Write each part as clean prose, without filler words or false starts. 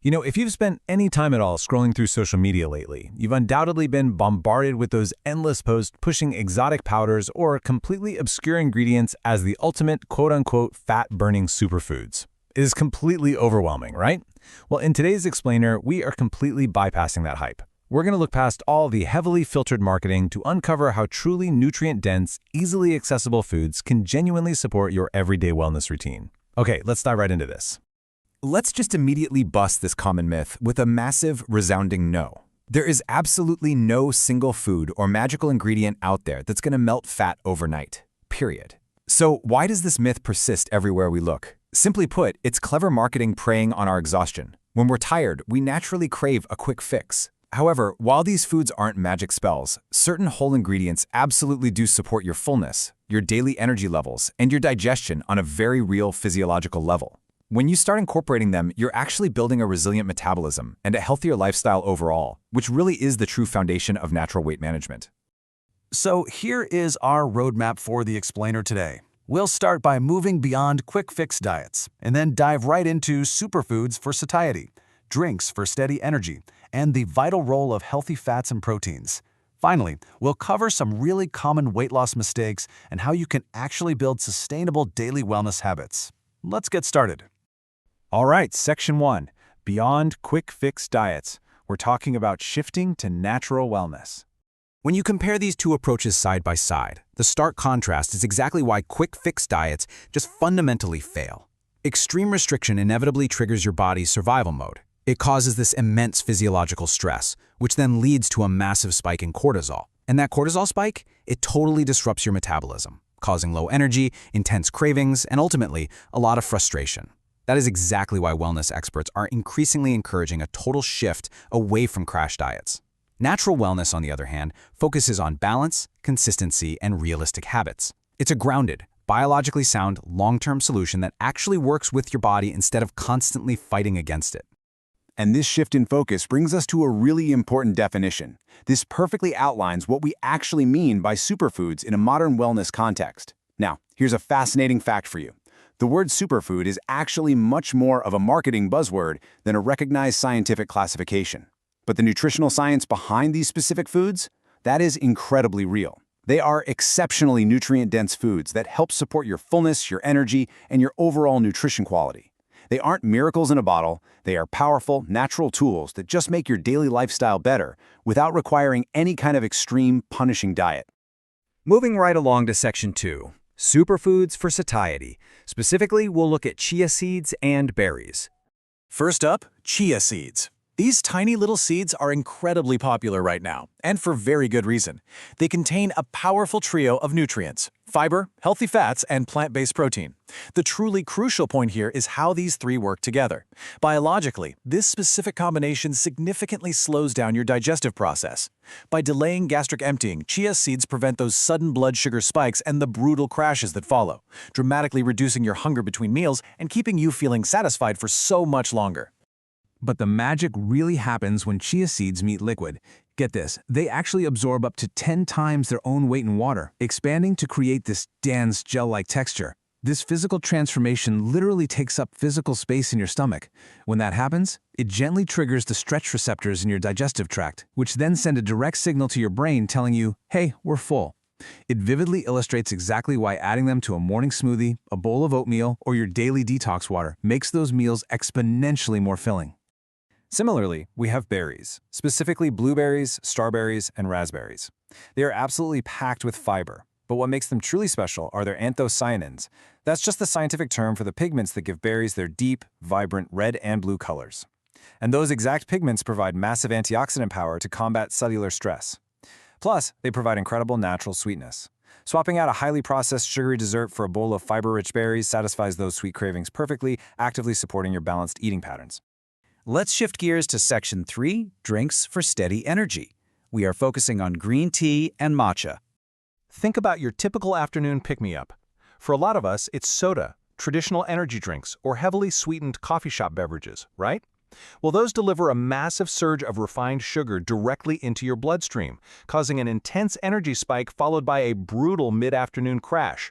If you've spent any time at all scrolling through social media lately, you've undoubtedly been bombarded with those endless posts pushing exotic powders or completely obscure ingredients as the ultimate quote-unquote fat-burning superfoods. It is completely overwhelming, right? Well, in today's explainer, we are completely bypassing that hype. We're going to look past all the heavily filtered marketing to uncover how truly nutrient-dense, easily accessible foods can genuinely support your everyday wellness routine. Okay, let's dive right into this. Let's just immediately bust this common myth with a massive, resounding no. There is absolutely no single food or magical ingredient out there that's going to melt fat overnight. Period. So why does this myth persist everywhere we look? Simply put, it's clever marketing preying on our exhaustion. When we're tired, we naturally crave a quick fix. However, while these foods aren't magic spells, certain whole ingredients absolutely do support your fullness, your daily energy levels, and your digestion on a very real physiological level. When you start incorporating them, you're actually building a resilient metabolism and a healthier lifestyle overall, which really is the true foundation of natural weight management. So here is our roadmap for the explainer today. We'll start by moving beyond quick-fix diets, and then dive right into superfoods for satiety, drinks for steady energy, and the vital role of healthy fats and proteins. Finally, we'll cover some really common weight loss mistakes and how you can actually build sustainable daily wellness habits. Let's get started. All right, Section 1, Beyond Quick-Fix Diets. We're talking about shifting to natural wellness. When you compare these two approaches side by side, the stark contrast is exactly why quick-fix diets just fundamentally fail. Extreme restriction inevitably triggers your body's survival mode. It causes this immense physiological stress, which then leads to a massive spike in cortisol. And that cortisol spike, it totally disrupts your metabolism, causing low energy, intense cravings, and ultimately, a lot of frustration. That is exactly why wellness experts are increasingly encouraging a total shift away from crash diets. Natural wellness, on the other hand, focuses on balance, consistency, and realistic habits. It's a grounded, biologically sound, long-term solution that actually works with your body instead of constantly fighting against it. And this shift in focus brings us to a really important definition. This perfectly outlines what we actually mean by superfoods in a modern wellness context. Now, here's a fascinating fact for you. The word superfood is actually much more of a marketing buzzword than a recognized scientific classification. But the nutritional science behind these specific foods, that is incredibly real. They are exceptionally nutrient-dense foods that help support your fullness, your energy, and your overall nutrition quality. They aren't miracles in a bottle. They are powerful, natural tools that just make your daily lifestyle better without requiring any kind of extreme, punishing diet. Moving right along to Section 2, Superfoods for satiety. Specifically, we'll look at chia seeds and berries. First up, chia seeds. These tiny little seeds are incredibly popular right now, and for very good reason. They contain a powerful trio of nutrients: fiber, healthy fats, and plant-based protein. The truly crucial point here is how these three work together. Biologically, this specific combination significantly slows down your digestive process. By delaying gastric emptying, chia seeds prevent those sudden blood sugar spikes and the brutal crashes that follow, dramatically reducing your hunger between meals and keeping you feeling satisfied for so much longer. But the magic really happens when chia seeds meet liquid. Get this, they actually absorb up to 10 times their own weight in water, expanding to create this dense gel-like texture. This physical transformation literally takes up physical space in your stomach. When that happens, it gently triggers the stretch receptors in your digestive tract, which then send a direct signal to your brain telling you, hey, we're full. It vividly illustrates exactly why adding them to a morning smoothie, a bowl of oatmeal, or your daily detox water makes those meals exponentially more filling. Similarly, we have berries, specifically blueberries, strawberries, and raspberries. They are absolutely packed with fiber, but what makes them truly special are their anthocyanins. That's just the scientific term for the pigments that give berries their deep, vibrant red and blue colors. And those exact pigments provide massive antioxidant power to combat cellular stress. Plus, they provide incredible natural sweetness. Swapping out a highly processed sugary dessert for a bowl of fiber-rich berries satisfies those sweet cravings perfectly, actively supporting your balanced eating patterns. Let's shift gears to Section 3, Drinks for Steady Energy. We are focusing on green tea and matcha. Think about your typical afternoon pick-me-up. For a lot of us, it's soda, traditional energy drinks, or heavily sweetened coffee shop beverages, right? Well, those deliver a massive surge of refined sugar directly into your bloodstream, causing an intense energy spike followed by a brutal mid-afternoon crash.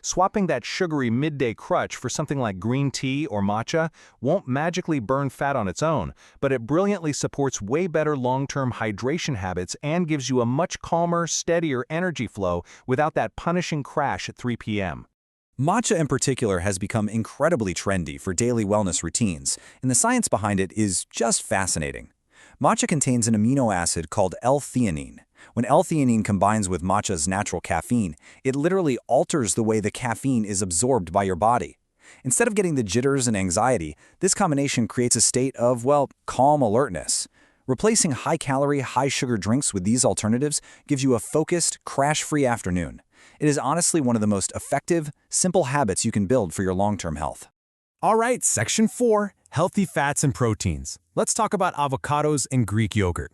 Swapping that sugary midday crutch for something like green tea or matcha won't magically burn fat on its own, but it brilliantly supports way better long-term hydration habits and gives you a much calmer, steadier energy flow without that punishing crash at 3 p.m. Matcha in particular has become incredibly trendy for daily wellness routines, and the science behind it is just fascinating. Matcha contains an amino acid called L-theanine. When L-theanine combines with matcha's natural caffeine, it literally alters the way the caffeine is absorbed by your body. Instead of getting the jitters and anxiety, this combination creates a state of, well, calm alertness. Replacing high-calorie, high-sugar drinks with these alternatives gives you a focused, crash-free afternoon. It is honestly one of the most effective, simple habits you can build for your long-term health. All right, Section 4, Healthy Fats and Proteins. Let's talk about avocados and Greek yogurt.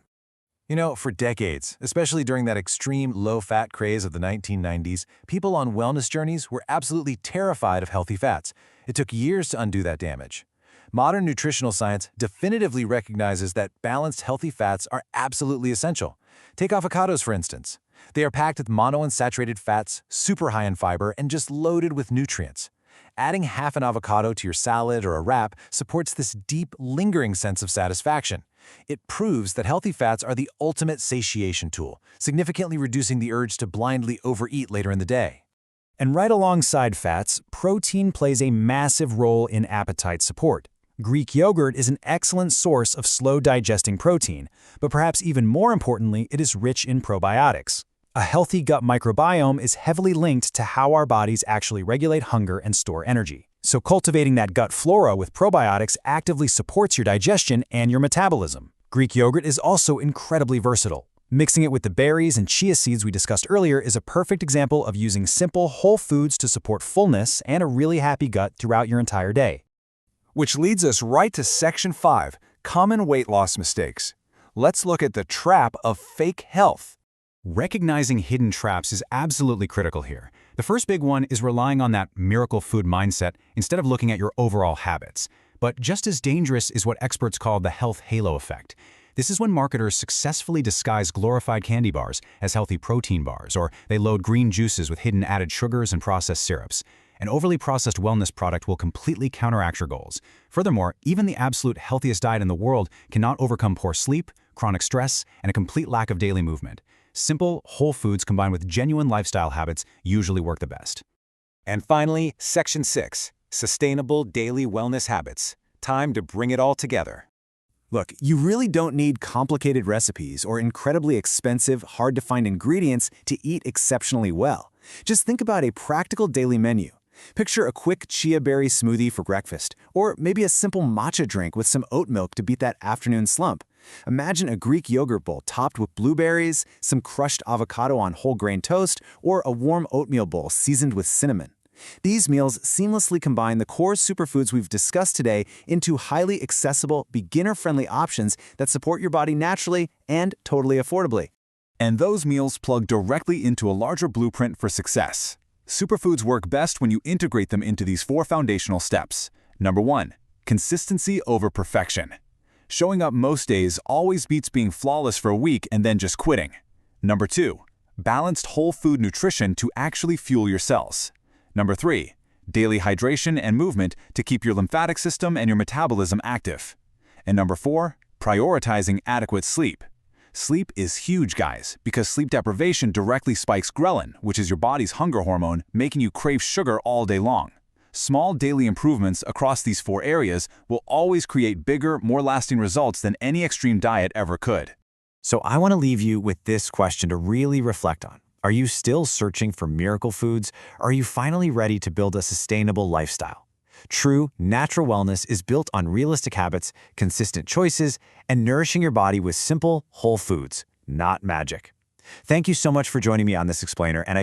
You know, for decades, especially during that extreme low-fat craze of the 1990s, people on wellness journeys were absolutely terrified of healthy fats. It took years to undo that damage. Modern nutritional science definitively recognizes that balanced healthy fats are absolutely essential. Take avocados, for instance. They are packed with monounsaturated fats, super high in fiber, and just loaded with nutrients. Adding half an avocado to your salad or a wrap supports this deep, lingering sense of satisfaction. It proves that healthy fats are the ultimate satiation tool, significantly reducing the urge to blindly overeat later in the day. And right alongside fats, protein plays a massive role in appetite support. Greek yogurt is an excellent source of slow-digesting protein, but perhaps even more importantly, it is rich in probiotics. A healthy gut microbiome is heavily linked to how our bodies actually regulate hunger and store energy. So cultivating that gut flora with probiotics actively supports your digestion and your metabolism. Greek yogurt is also incredibly versatile. Mixing it with the berries and chia seeds we discussed earlier is a perfect example of using simple, whole foods to support fullness and a really happy gut throughout your entire day. Which leads us right to Section 5, Common Weight Loss Mistakes. Let's look at the trap of fake health. Recognizing hidden traps is absolutely critical here. The first big one is relying on that miracle food mindset instead of looking at your overall habits. But just as dangerous is what experts call the health halo effect. This is when marketers successfully disguise glorified candy bars as healthy protein bars, or they load green juices with hidden added sugars and processed syrups. An overly processed wellness product will completely counteract your goals. Furthermore, even the absolute healthiest diet in the world cannot overcome poor sleep, chronic stress, and a complete lack of daily movement. Simple, whole foods combined with genuine lifestyle habits usually work the best. And finally, Section 6, Sustainable Daily Wellness Habits. Time to bring it all together. Look, you really don't need complicated recipes or incredibly expensive, hard-to-find ingredients to eat exceptionally well. Just think about a practical daily menu. Picture a quick chia berry smoothie for breakfast, or maybe a simple matcha drink with some oat milk to beat that afternoon slump. Imagine a Greek yogurt bowl topped with blueberries, some crushed avocado on whole grain toast, or a warm oatmeal bowl seasoned with cinnamon. These meals seamlessly combine the core superfoods we've discussed today into highly accessible, beginner-friendly options that support your body naturally and totally affordably. And those meals plug directly into a larger blueprint for success. Superfoods work best when you integrate them into these 4 foundational steps. Number 1, consistency over perfection. Showing up most days always beats being flawless for a week and then just quitting. Number 2, balanced whole food nutrition to actually fuel your cells. Number 3, daily hydration and movement to keep your lymphatic system and your metabolism active. And number 4, prioritizing adequate sleep. Sleep is huge, guys, because sleep deprivation directly spikes ghrelin, which is your body's hunger hormone, making you crave sugar all day long. Small daily improvements across these 4 areas will always create bigger, more lasting results than any extreme diet ever could. So I want to leave you with this question to really reflect on. Are you still searching for miracle foods? Or are you finally ready to build a sustainable lifestyle? True, natural wellness is built on realistic habits, consistent choices, and nourishing your body with simple, whole foods, not magic. Thank you so much for joining me on this explainer, and I